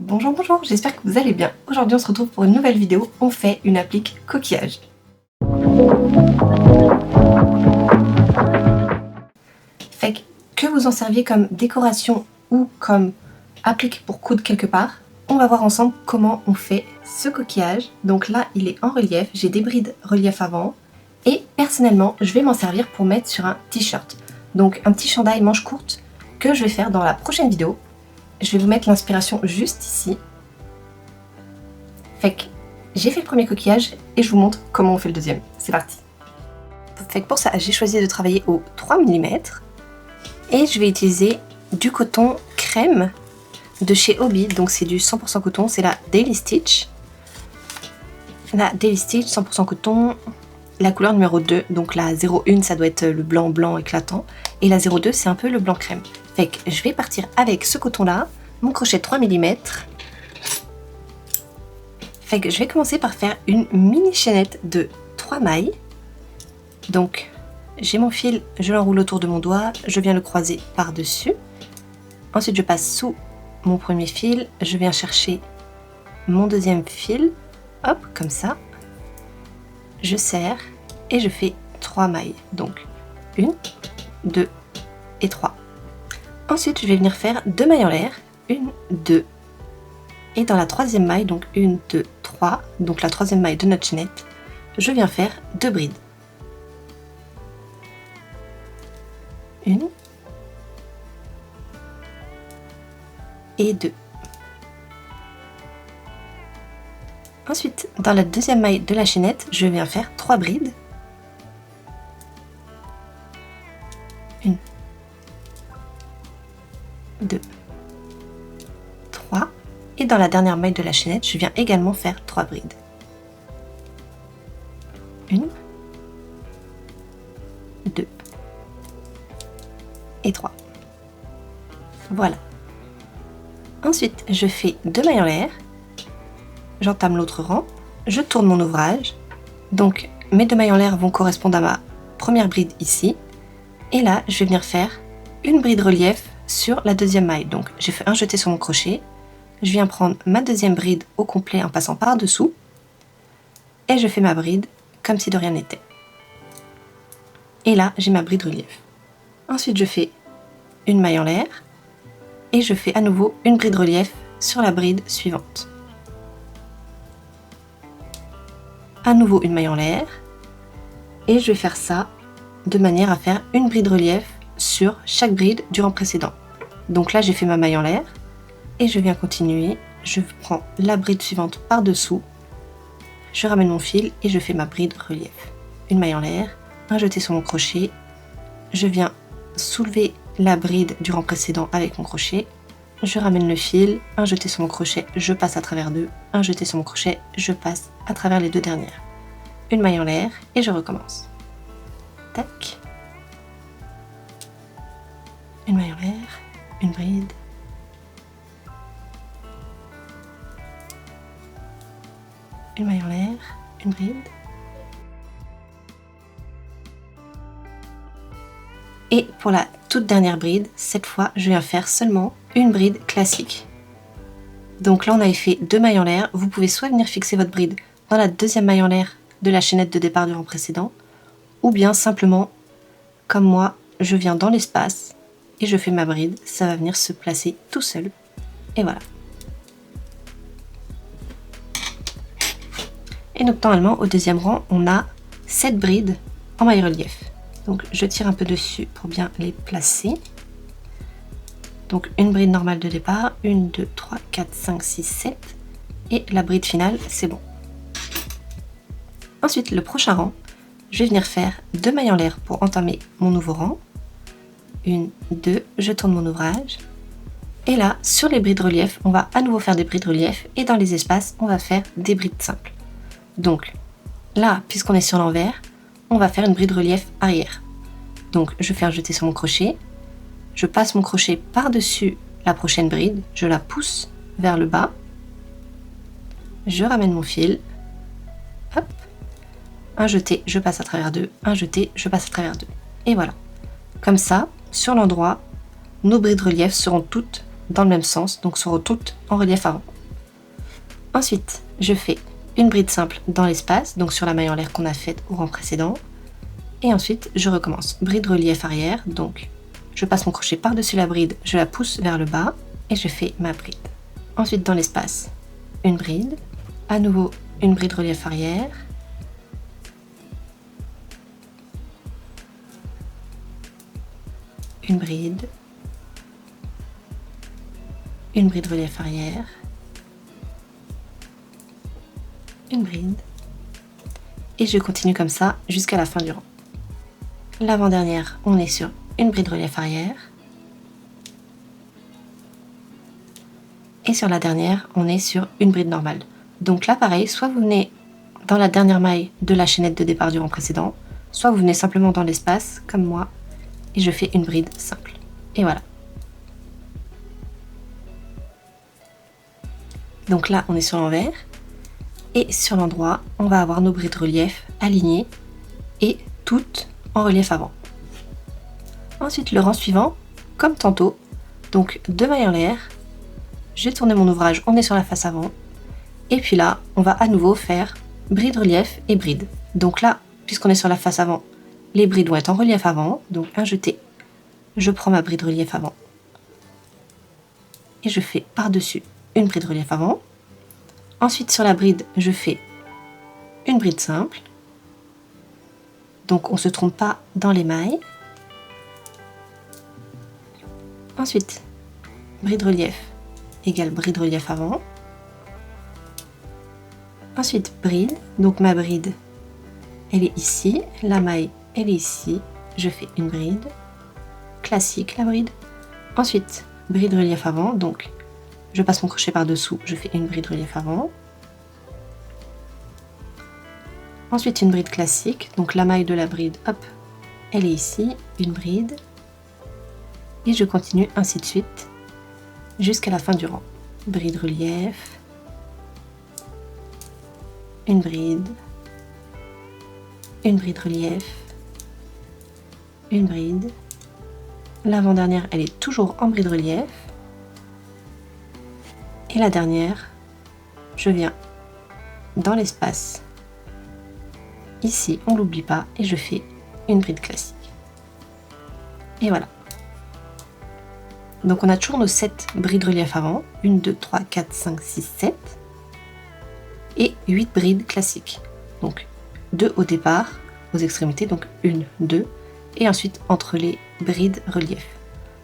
Bonjour, bonjour, j'espère que vous allez bien. Aujourd'hui on se retrouve pour une nouvelle vidéo, on fait une applique coquillage. Fait que vous en serviez comme décoration ou comme applique pour coudre quelque part, on va voir ensemble comment on fait ce coquillage. Donc là il est en relief, j'ai des brides relief avant et personnellement je vais m'en servir pour mettre sur un t-shirt. Donc un petit chandail manche courte que je vais faire dans la prochaine vidéo. Je vais vous mettre l'inspiration juste ici. Fait que j'ai fait le premier coquillage et je vous montre comment on fait le deuxième. C'est parti. Fait que pour ça, j'ai choisi de travailler au 3 mm et je vais utiliser du coton crème de chez Hobbii. Donc c'est du 100% coton, c'est la Daily Stitch. La Daily Stitch 100% coton, la couleur numéro 2. Donc la 01 ça doit être le blanc blanc éclatant et la 02 c'est un peu le blanc crème. Fait que je vais partir avec ce coton là, mon crochet 3 mm. Fait que je vais commencer par faire une mini chaînette de 3 mailles. Donc j'ai mon fil, je l'enroule autour de mon doigt, je viens le croiser par dessus. Ensuite je passe sous mon premier fil, je viens chercher mon deuxième fil, hop comme ça. Je serre et je fais 3 mailles. Donc 1, 2 et 3. Ensuite, je vais venir faire 2 mailles en l'air, 1, 2, et dans la troisième maille, donc 1, 2, 3, donc la troisième maille de notre chaînette, je viens faire 2 brides. 1 et 2. Ensuite, dans la deuxième maille de la chaînette, je viens faire 3 brides. 1, 2, 3 et dans la dernière maille de la chaînette je viens également faire 3 brides. 1, 2 et 3. Voilà. Ensuite je fais 2 mailles en l'air, j'entame l'autre rang, je tourne mon ouvrage, donc mes 2 mailles en l'air vont correspondre à ma première bride ici et là je vais venir faire une bride relief sur la deuxième maille. Donc j'ai fait un jeté sur mon crochet, je viens prendre ma deuxième bride au complet en passant par dessous et je fais ma bride comme si de rien n'était. Et là j'ai ma bride relief. Ensuite je fais une maille en l'air et je fais à nouveau une bride relief sur la bride suivante. À nouveau une maille en l'air et je vais faire ça de manière à faire une bride relief sur chaque bride du rang précédent. Donc là j'ai fait ma maille en l'air et je viens continuer, je prends la bride suivante par dessous, je ramène mon fil et je fais ma bride relief. Une maille en l'air, un jeté sur mon crochet, je viens soulever la bride du rang précédent avec mon crochet, je ramène le fil, un jeté sur mon crochet, je passe à travers deux, un jeté sur mon crochet, je passe à travers les deux dernières. Une maille en l'air et je recommence. Tac. Une maille en l'air, une bride, une maille en l'air, une bride, et pour la toute dernière bride, cette fois je viens faire seulement une bride classique. Donc là on avait fait 2 mailles en l'air, vous pouvez soit venir fixer votre bride dans la deuxième maille en l'air de la chaînette de départ du rang précédent, ou bien simplement, comme moi, je viens dans l'espace, et je fais ma bride, ça va venir se placer tout seul. Et voilà. Et donc normalement au deuxième rang, on a 7 brides en maille relief. Donc je tire un peu dessus pour bien les placer. Donc une bride normale de départ, 1, 2, 3, 4, 5, 6, 7. Et la bride finale, c'est bon. Ensuite, le prochain rang, je vais venir faire 2 mailles en l'air pour entamer mon nouveau rang. 1, 2, je tourne mon ouvrage. Et là, sur les brides relief, on va à nouveau faire des brides relief et dans les espaces, on va faire des brides simples. Donc là, puisqu'on est sur l'envers, on va faire une bride relief arrière. Donc je fais un jeté sur mon crochet, je passe mon crochet par-dessus la prochaine bride, je la pousse vers le bas, je ramène mon fil, hop, un jeté, je passe à travers deux, un jeté, je passe à travers deux. Et voilà. Comme ça, sur l'endroit, nos brides relief seront toutes dans le même sens, donc seront toutes en relief avant. Ensuite, je fais une bride simple dans l'espace, donc sur la maille en l'air qu'on a faite au rang précédent. Et ensuite, je recommence. Bride relief arrière, donc je passe mon crochet par-dessus la bride, je la pousse vers le bas et je fais ma bride. Ensuite, dans l'espace, une bride, à nouveau une bride relief arrière, une bride relief arrière, une bride, et je continue comme ça jusqu'à la fin du rang. L'avant-dernière, on est sur une bride relief arrière, et sur la dernière, on est sur une bride normale. Donc là, pareil, soit vous venez dans la dernière maille de la chaînette de départ du rang précédent, soit vous venez simplement dans l'espace, comme moi, et je fais une bride simple. Et voilà. Donc là, on est sur l'envers. Et sur l'endroit, on va avoir nos brides relief alignées et toutes en relief avant. Ensuite, le rang suivant, comme tantôt, donc 2 mailles en l'air, j'ai tourné mon ouvrage, on est sur la face avant, et puis là, on va à nouveau faire bride relief et bride. Donc là, puisqu'on est sur la face avant, les brides vont être en relief avant, donc un jeté, je prends ma bride relief avant, et je fais par-dessus une bride relief avant. Ensuite, sur la bride, je fais une bride simple. Donc, on ne se trompe pas dans les mailles. Ensuite, bride relief égale bride relief avant. Ensuite, bride. Donc, ma bride, elle est ici. La maille, elle est ici. Je fais une bride. Classique, la bride. Ensuite, bride relief avant. Donc, je passe mon crochet par-dessous, je fais une bride relief avant. Ensuite, une bride classique. Donc, la maille de la bride, hop, elle est ici. Une bride. Et je continue ainsi de suite jusqu'à la fin du rang. Bride relief. Une bride. Une bride relief. Une bride. L'avant-dernière, elle est toujours en bride relief. Et la dernière, je viens dans l'espace, ici, on ne l'oublie pas, et je fais une bride classique. Et voilà. Donc on a toujours nos 7 brides relief avant, 1, 2, 3, 4, 5, 6, 7, et 8 brides classiques. Donc 2 au départ, aux extrémités, donc 1, 2, et ensuite entre les brides relief.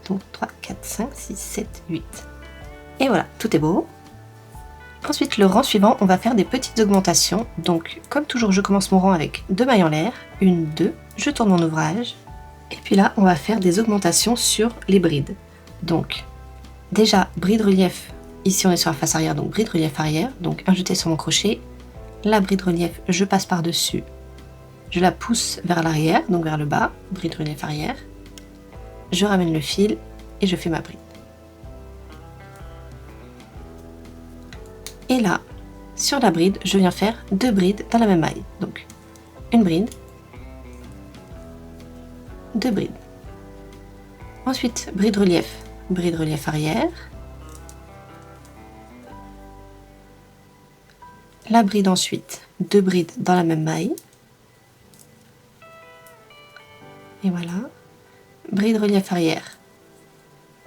Donc 3, 4, 5, 6, 7, 8. Et voilà, tout est beau. Ensuite, le rang suivant, on va faire des petites augmentations. Donc, comme toujours, je commence mon rang avec 2 mailles en l'air, 1, 2, je tourne mon ouvrage. Et puis là, on va faire des augmentations sur les brides. Donc, déjà, bride relief, ici on est sur la face arrière, donc bride relief arrière. Donc, un jeté sur mon crochet. La bride relief, je passe par-dessus. Je la pousse vers l'arrière, donc vers le bas, bride relief arrière. Je ramène le fil et je fais ma bride. Et là, sur la bride, je viens faire 2 brides dans la même maille. Donc, une bride, 2 brides. Ensuite, bride relief arrière. La bride ensuite, 2 brides dans la même maille. Et voilà. Bride relief arrière.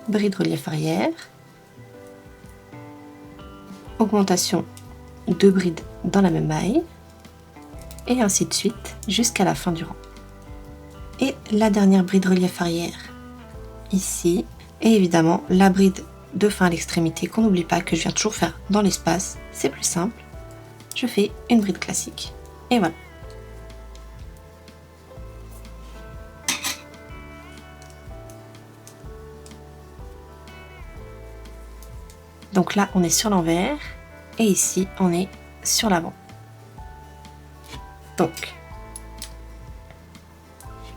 Bride relief arrière. Augmentation, 2 brides dans la même maille, et ainsi de suite jusqu'à la fin du rang. Et la dernière bride relief arrière ici, et évidemment la bride de fin à l'extrémité qu'on n'oublie pas, que je viens toujours faire dans l'espace, c'est plus simple. Je fais une bride classique, et voilà. Donc là, on est sur l'envers, et ici, on est sur l'avant. Donc,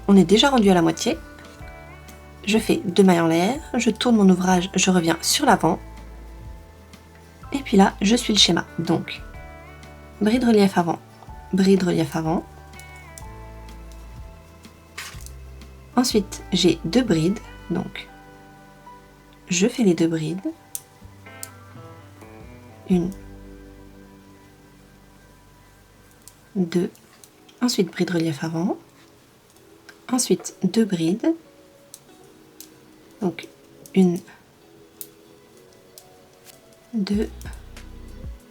on est déjà rendu à la moitié. Je fais 2 mailles en l'air, je tourne mon ouvrage, je reviens sur l'avant. Et puis là, je suis le schéma. Donc, bride relief avant, bride relief avant. Ensuite, j'ai 2 brides, donc je fais les 2 brides. 1, 2, ensuite bride relief avant, ensuite 2 brides, donc 1, 2,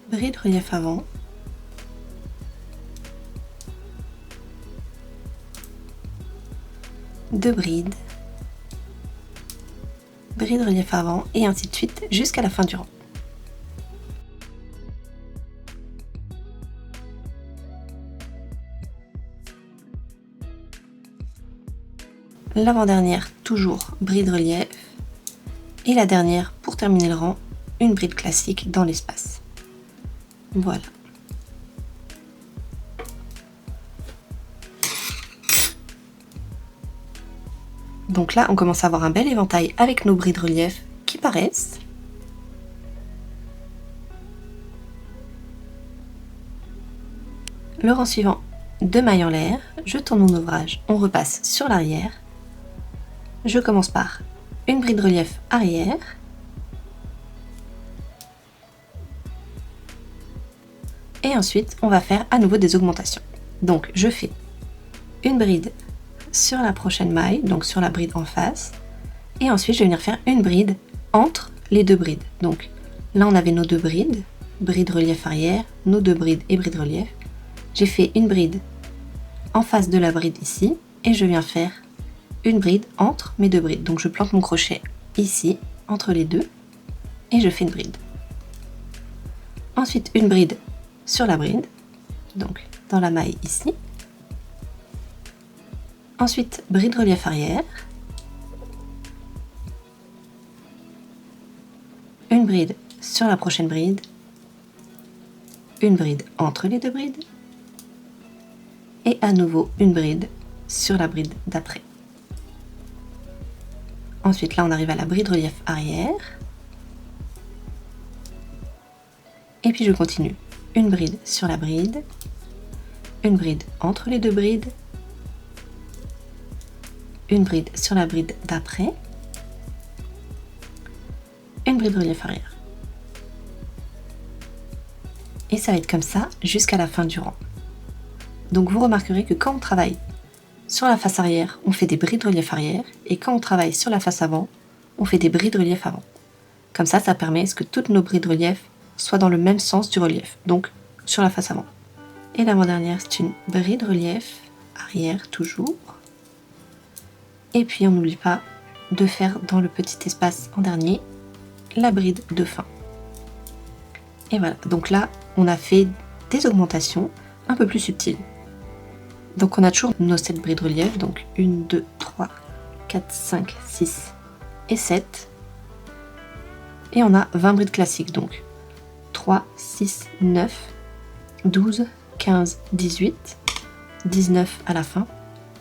bride relief avant, deux brides, bride relief avant et ainsi de suite jusqu'à la fin du rang. L'avant-dernière, toujours bride relief, et la dernière, pour terminer le rang, une bride classique dans l'espace. Voilà. Donc là, on commence à avoir un bel éventail avec nos brides relief qui paraissent. Le rang suivant, 2 mailles en l'air, je tourne mon ouvrage, on repasse sur l'arrière. Je commence par une bride relief arrière, et ensuite on va faire à nouveau des augmentations. Donc je fais une bride sur la prochaine maille, donc sur la bride en face, et ensuite je vais venir faire une bride entre les 2 brides. Donc là on avait nos 2 brides, bride relief arrière, nos 2 brides et bride relief. J'ai fait une bride en face de la bride ici, et je viens faire une bride entre mes 2 brides. Donc je plante mon crochet ici, entre les 2, et je fais une bride. Ensuite une bride sur la bride, donc dans la maille ici. Ensuite bride relief arrière, une bride sur la prochaine bride, une bride entre les 2 brides, et à nouveau une bride sur la bride d'après. Ensuite là on arrive à la bride relief arrière, et puis je continue une bride sur la bride, une bride entre les 2 brides, une bride sur la bride d'après, une bride relief arrière. Et ça va être comme ça jusqu'à la fin du rang. Donc vous remarquerez que quand on travaille sur la face arrière, on fait des brides relief arrière, et quand on travaille sur la face avant, on fait des brides relief avant. Comme ça, ça permet à ce que toutes nos brides relief soient dans le même sens du relief, donc sur la face avant. Et l'avant-dernière, c'est une bride relief arrière toujours. Et puis on n'oublie pas de faire dans le petit espace en dernier la bride de fin. Et voilà, donc là on a fait des augmentations un peu plus subtiles. Donc on a toujours nos 7 brides relief, donc 1, 2, 3, 4, 5, 6 et 7. Et on a 20 brides classiques, donc 3, 6, 9, 12, 15, 18, 19 à la fin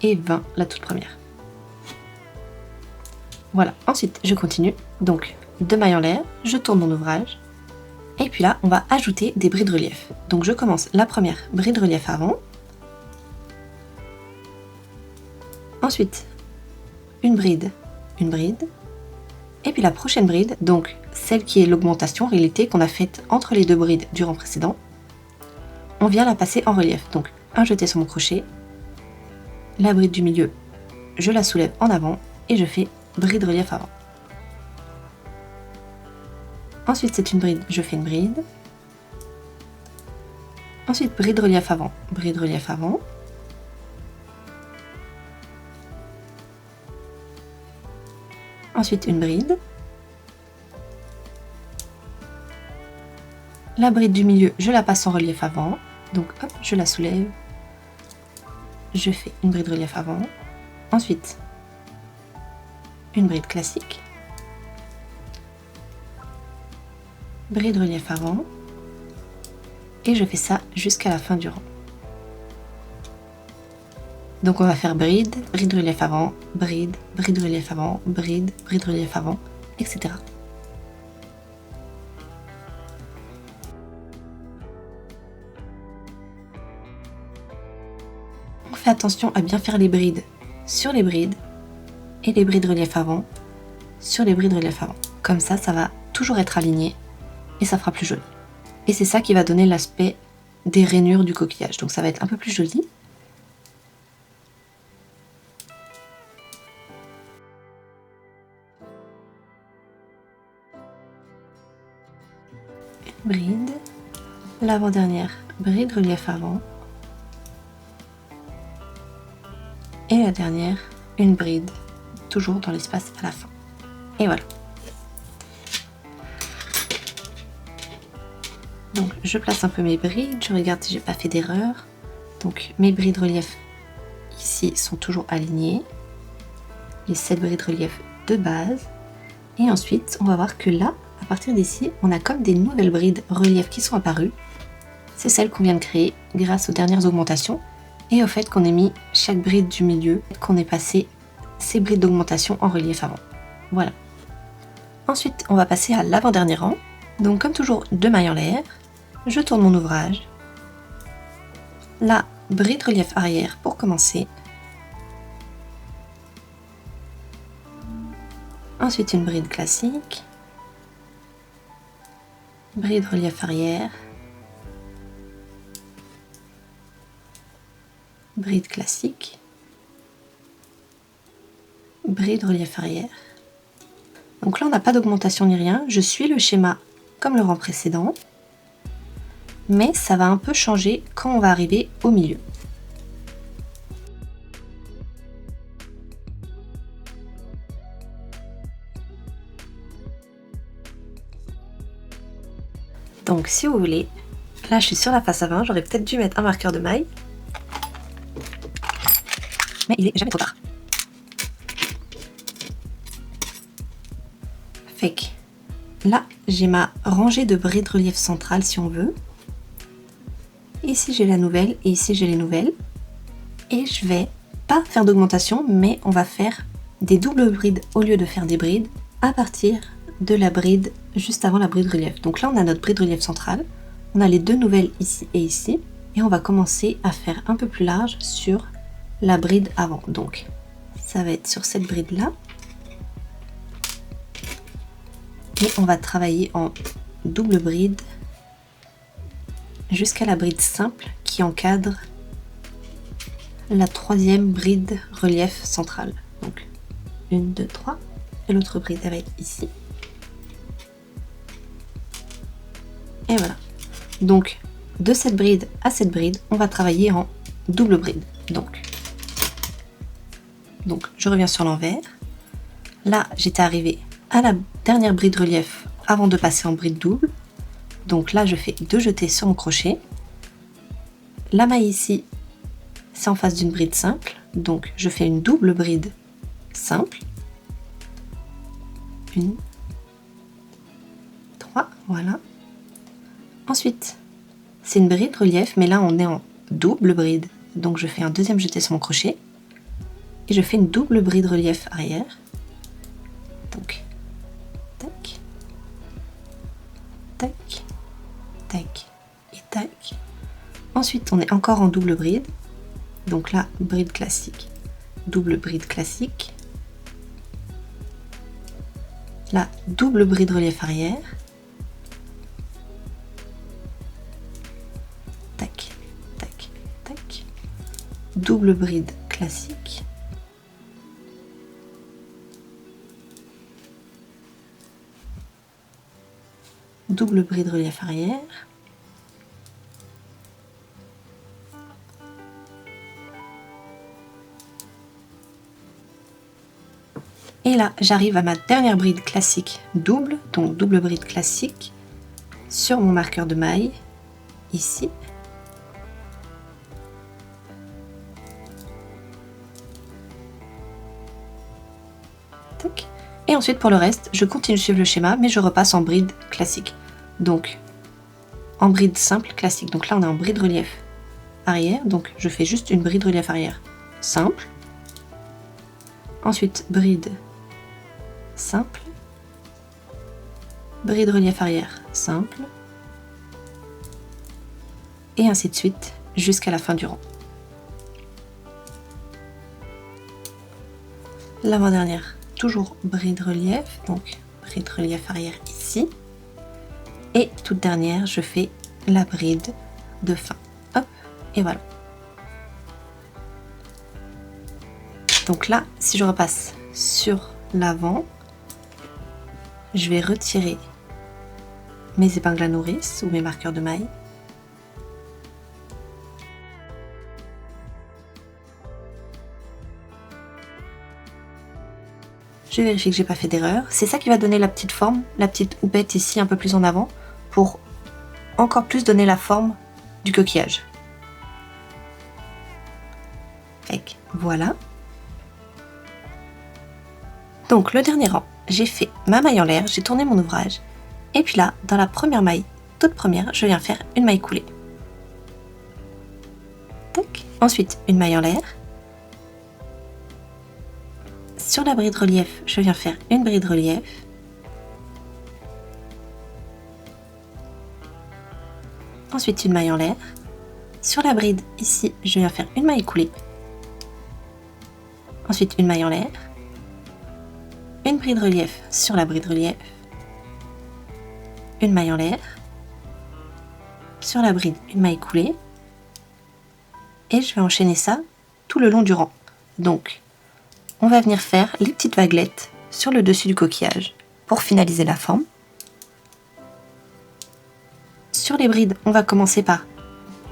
et 20 la toute première. Voilà, ensuite je continue, donc 2 mailles en l'air, je tourne mon ouvrage, et puis là on va ajouter des brides relief. Donc je commence la première bride relief avant, ensuite une bride, et puis la prochaine bride, donc celle qui est l'augmentation en réalité qu'on a faite entre les 2 brides du rang précédent, on vient la passer en relief. Donc un jeté sur mon crochet, la bride du milieu, je la soulève en avant et je fais bride relief avant. Ensuite c'est une bride, je fais une bride. Ensuite bride relief avant, bride relief avant. Ensuite une bride. La bride du milieu, je la passe en relief avant. Donc hop, je la soulève. Je fais une bride relief avant. Ensuite, une bride classique. Bride relief avant. Et je fais ça jusqu'à la fin du rang. Donc on va faire bride, bride relief avant, bride, bride relief avant, bride, bride relief avant, etc. On fait attention à bien faire les brides sur les brides et les brides relief avant sur les brides relief avant. Comme ça va toujours être aligné et ça fera plus joli. Et c'est ça qui va donner l'aspect des rainures du coquillage. Donc ça va être un peu plus joli. Une bride, l'avant-dernière bride relief avant. Et la dernière, une bride, toujours dans l'espace à la fin. Et voilà. Donc je place un peu mes brides, je regarde si j'ai pas fait d'erreur. Donc mes brides relief ici sont toujours alignées. Les 7 brides relief de base. Et ensuite, on va voir que là, à partir d'ici, on a comme des nouvelles brides relief qui sont apparues. C'est celles qu'on vient de créer grâce aux dernières augmentations et au fait qu'on ait mis chaque bride du milieu, qu'on ait passé ces brides d'augmentation en relief avant. Voilà. Ensuite, on va passer à l'avant-dernier rang. Donc comme toujours, 2 mailles en l'air. Je tourne mon ouvrage. La bride relief arrière pour commencer. Ensuite, une bride classique. Bride relief arrière. Bride classique. Bride relief arrière. Donc là, on n'a pas d'augmentation ni rien. Je suis le schéma comme le rang précédent. Mais ça va un peu changer quand on va arriver au milieu. Donc si vous voulez, là je suis sur la face avant, j'aurais peut-être dû mettre un marqueur de maille. Mais il est jamais trop tard. Fait que là, j'ai ma rangée de brides relief centrale si on veut. Ici j'ai la nouvelle et ici j'ai les nouvelles. Et je vais pas faire d'augmentation, mais on va faire des doubles brides au lieu de faire des brides à partir de la bride juste avant la bride relief. Donc là on a notre bride relief centrale, on a les 2 nouvelles ici et ici, et on va commencer à faire un peu plus large sur la bride avant. Donc ça va être sur cette bride là. Et on va travailler en double bride jusqu'à la bride simple qui encadre la 3e bride relief centrale. Donc 1, 2, 3. Et l'autre bride elle va être ici. Et voilà. Donc de cette bride à cette bride, on va travailler en double bride. Donc je reviens sur l'envers. Là, j'étais arrivée à la dernière bride relief avant de passer en bride double. Donc là, je fais 2 jetés sur mon crochet. La maille ici, c'est en face d'une bride simple. Donc je fais une double bride simple. 1, 3, voilà. Ensuite, c'est une bride relief, mais là on est en double bride. Donc je fais un deuxième jeté sur mon crochet. Et je fais une double bride relief arrière. Donc, tac, tac, tac et tac. Ensuite, on est encore en double bride. Donc là, bride classique, double bride classique. Là, double bride relief arrière. Tac, tac, tac. Double bride classique. Double bride relief arrière. Et là, j'arrive à ma dernière bride classique double, donc double bride classique sur mon marqueur de maille, ici. Tac. Et ensuite, pour le reste, je continue de suivre le schéma, mais je repasse en bride classique. Donc, en bride simple classique. Donc là, on est en bride relief arrière, donc je fais juste une bride relief arrière simple. Ensuite, bride simple, bride relief arrière simple, et ainsi de suite jusqu'à la fin du rang. L'avant-dernière, toujours bride relief, donc bride relief arrière ici. Et toute dernière, je fais la bride de fin. Hop, et voilà. Donc là, si je repasse sur l'avant, je vais retirer mes épingles à nourrice ou mes marqueurs de maille. Je vérifie que j'ai pas fait d'erreur. C'est ça qui va donner la petite forme, la petite houppette ici un peu plus en avant, pour encore plus donner la forme du coquillage. Voilà. Donc le dernier rang, j'ai fait ma maille en l'air, j'ai tourné mon ouvrage. Et puis là, dans la première maille, toute première, je viens faire une maille coulée. Tac. Ensuite, une maille en l'air. Sur la bride relief, je viens faire une bride relief. Ensuite, une maille en l'air. Sur la bride, ici, je viens faire une maille coulée. Ensuite, une maille en l'air. Une bride relief sur la bride relief. Une maille en l'air. Sur la bride, une maille coulée. Et je vais enchaîner ça tout le long du rang. Donc, on va venir faire les petites vaguelettes sur le dessus du coquillage pour finaliser la forme. Sur les brides, on va commencer par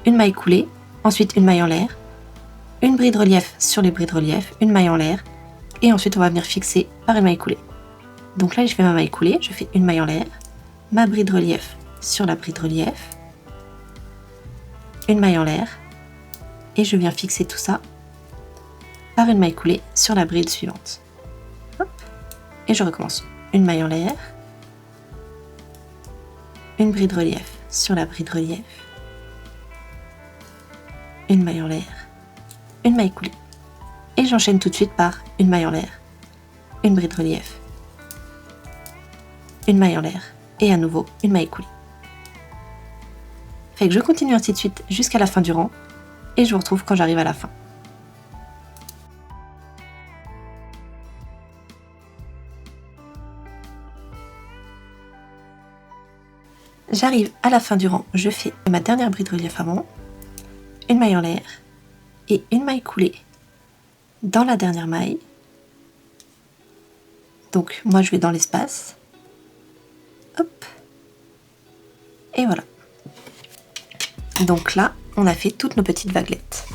une maille coulée, ensuite une maille en l'air, une bride relief sur les brides relief, une maille en l'air, et ensuite on va venir fixer par une maille coulée. Donc là, je fais ma maille coulée, je fais une maille en l'air, ma bride relief sur la bride relief, une maille en l'air, et je viens fixer tout ça par une maille coulée sur la bride suivante. Hop. Et je recommence. Une maille en l'air, une bride relief sur la bride relief, une maille en l'air, une maille coulée. Et j'enchaîne tout de suite par une maille en l'air, une bride relief, une maille en l'air et à nouveau une maille coulée. Fait que je continue ainsi de suite jusqu'à la fin du rang et je vous retrouve quand j'arrive à la fin. J'arrive à la fin du rang, je fais ma dernière bride relief avant, une maille en l'air et une maille coulée dans la dernière maille. Donc moi je vais dans l'espace. Hop. Et voilà. Donc là, on a fait toutes nos petites vaguelettes.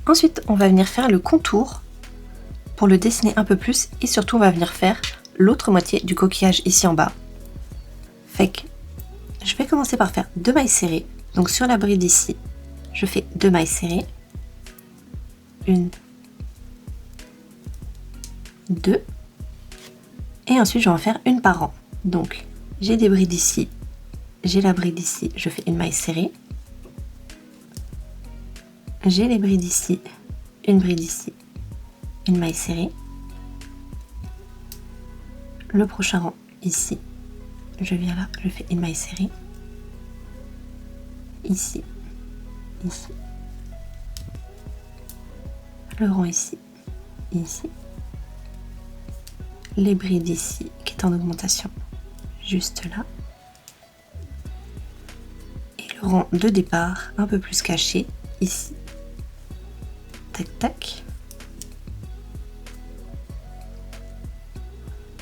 Ensuite, on va venir faire le contour pour le dessiner un peu plus et surtout on va venir faire l'autre moitié du coquillage ici en bas. Fait que je vais commencer par faire 2 mailles serrées. Donc sur la bride ici, je fais 2 mailles serrées. 1, 2. Et ensuite je vais en faire une par rang. Donc j'ai des brides ici, j'ai la bride ici, je fais une maille serrée. J'ai les brides ici, une bride ici, une maille serrée. Le prochain rang ici, je viens là, je fais une maille serrée. Ici, ici. Le rang ici, ici. Les brides ici qui est en augmentation, juste là. Et le rang de départ un peu plus caché ici. Tac tac.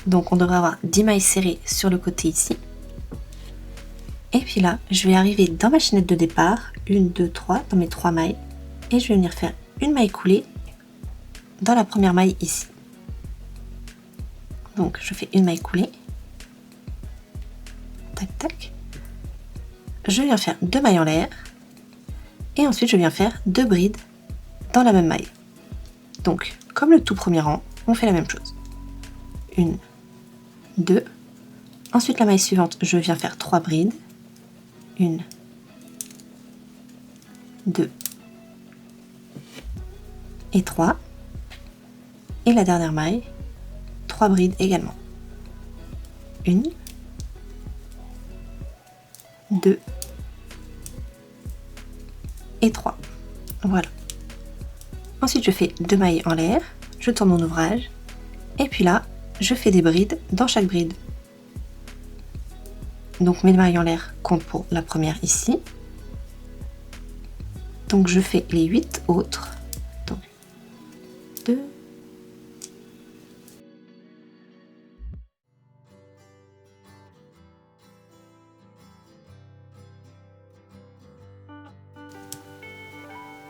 Donc on devrait avoir 10 mailles serrées sur le côté ici. Et puis là, je vais arriver dans ma chaînette de départ, 1, 2, 3, dans mes 3 mailles. Et je vais venir faire une maille coulée dans la première maille ici. Donc je fais une maille coulée. Tac tac. Je viens faire 2 mailles en l'air. Et ensuite je viens faire 2 brides dans la même maille. Donc comme le tout premier rang, on fait la même chose. 1, 2. Ensuite la maille suivante, je viens faire 3 brides. 1, 2 et 3. Et la dernière maille, 3 brides également. 1, 2 et 3. Voilà. Ensuite je fais 2 mailles en l'air, je tourne mon ouvrage Et puis là, je fais des brides dans chaque bride. Donc mes mailles en l'air comptent pour la première ici. Donc je fais les 8 autres. Donc 2.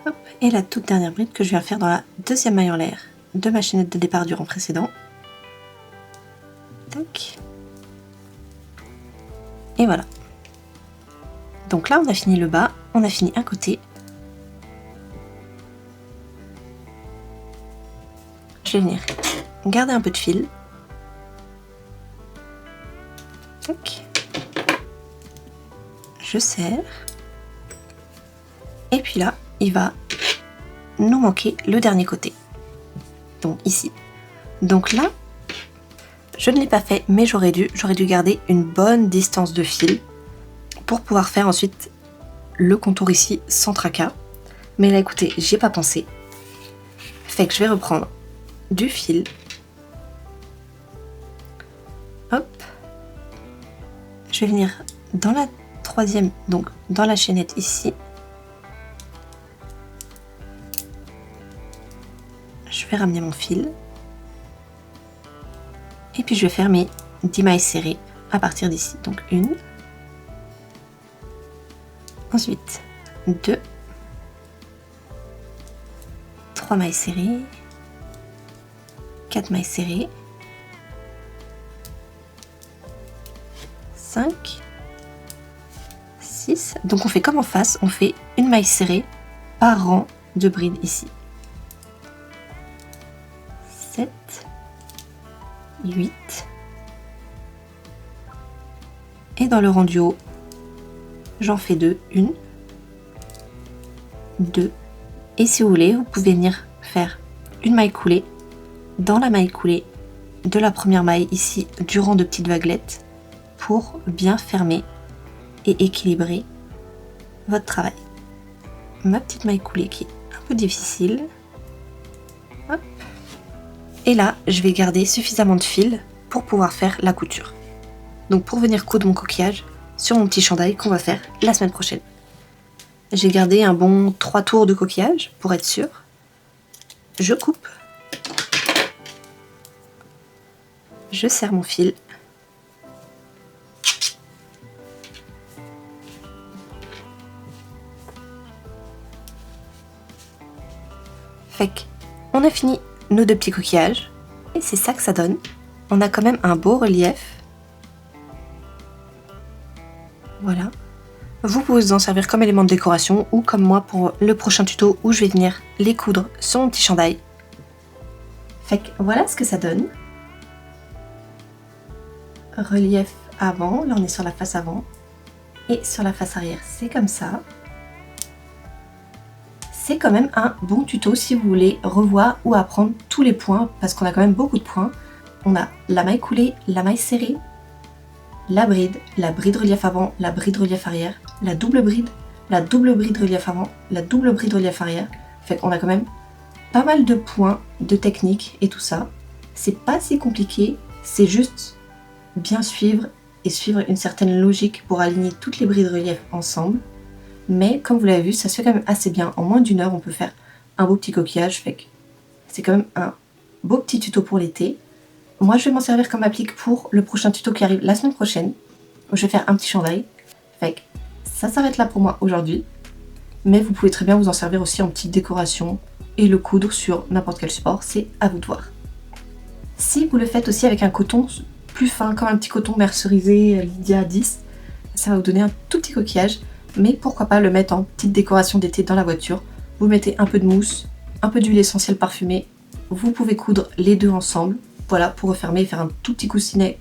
Hop, et la toute dernière bride que je viens faire dans la deuxième maille en l'air de ma chaînette de départ du rang précédent. Tac. Et voilà. Donc là, on a fini le bas, on a fini un côté. Je vais venir garder un peu de fil. Tac. Je serre. Et puis là, il va nous manquer le dernier côté. Donc ici. Donc là, je ne l'ai pas fait, mais j'aurais dû garder une bonne distance de fil pour pouvoir faire ensuite le contour ici sans tracas. Mais là, écoutez, j'y ai pas pensé. Fait que je vais reprendre du fil. Hop. Je vais venir dans la troisième, donc dans la chaînette ici. Je vais ramener mon fil. Et puis je vais faire mes 10 mailles serrées à partir d'ici. Donc 1. Ensuite 2. 3 mailles serrées. 4 mailles serrées. 5. 6. Donc on fait comme en face, on fait une maille serrée par rang de bride ici. 7. 8. Et dans le rang du haut, j'en fais 2. 1, 2. Et si vous voulez, vous pouvez venir faire une maille coulée dans la maille coulée de la première maille ici du rang de petites vaguelettes pour bien fermer et équilibrer votre travail. Ma petite maille coulée qui est un peu difficile. Hop. Et là, je vais garder suffisamment de fil pour pouvoir faire la couture. Donc pour venir coudre mon coquillage sur mon petit chandail qu'on va faire la semaine prochaine. J'ai gardé un bon 3 tours de coquillage pour être sûr. Je coupe. Je serre mon fil. Fait qu'on a fini nos 2 petits coquillages. Et c'est ça que ça donne. On a quand même un beau relief. Voilà. Vous pouvez vous en servir comme élément de décoration ou comme moi pour le prochain tuto où je vais venir les coudre sur mon petit chandail. Fait que voilà ce que ça donne. Relief avant, là on est sur la face avant. Et sur la face arrière, c'est comme ça. C'est quand même un bon tuto si vous voulez revoir ou apprendre tous les points parce qu'on a quand même beaucoup de points. On a la maille coulée, la maille serrée, la bride relief avant, la bride relief arrière, la double bride relief avant, la double bride relief arrière. Fait qu'on a quand même pas mal de points de technique et tout ça. C'est pas si compliqué, c'est juste bien suivre et suivre une certaine logique pour aligner toutes les brides relief ensemble. Mais comme vous l'avez vu, ça se fait quand même assez bien. En moins d'1 heure, on peut faire un beau petit coquillage. Fait que c'est quand même un beau petit tuto pour l'été. Moi, je vais m'en servir comme applique pour le prochain tuto qui arrive la semaine prochaine. Je vais faire un petit chandail. Fait que ça s'arrête là pour moi aujourd'hui. Mais vous pouvez très bien vous en servir aussi en petite décoration et le coudre sur n'importe quel support. C'est à vous de voir. Si vous le faites aussi avec un coton plus fin, comme un petit coton mercerisé Lydia 10, ça va vous donner un tout petit coquillage. Mais pourquoi pas le mettre en petite décoration d'été dans la voiture. Vous mettez un peu de mousse, un peu d'huile essentielle parfumée. Vous pouvez coudre les deux ensemble. Voilà, pour refermer et faire un tout petit coussinet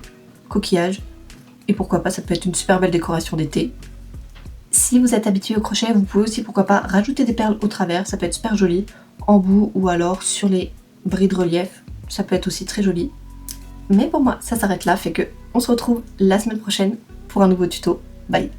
coquillage. Et pourquoi pas, ça peut être une super belle décoration d'été. Si vous êtes habitué au crochet, vous pouvez aussi, pourquoi pas, rajouter des perles au travers. Ça peut être super joli, en bout ou alors sur les brides relief. Ça peut être aussi très joli. Mais pour moi, ça s'arrête là, fait que on se retrouve la semaine prochaine pour un nouveau tuto. Bye!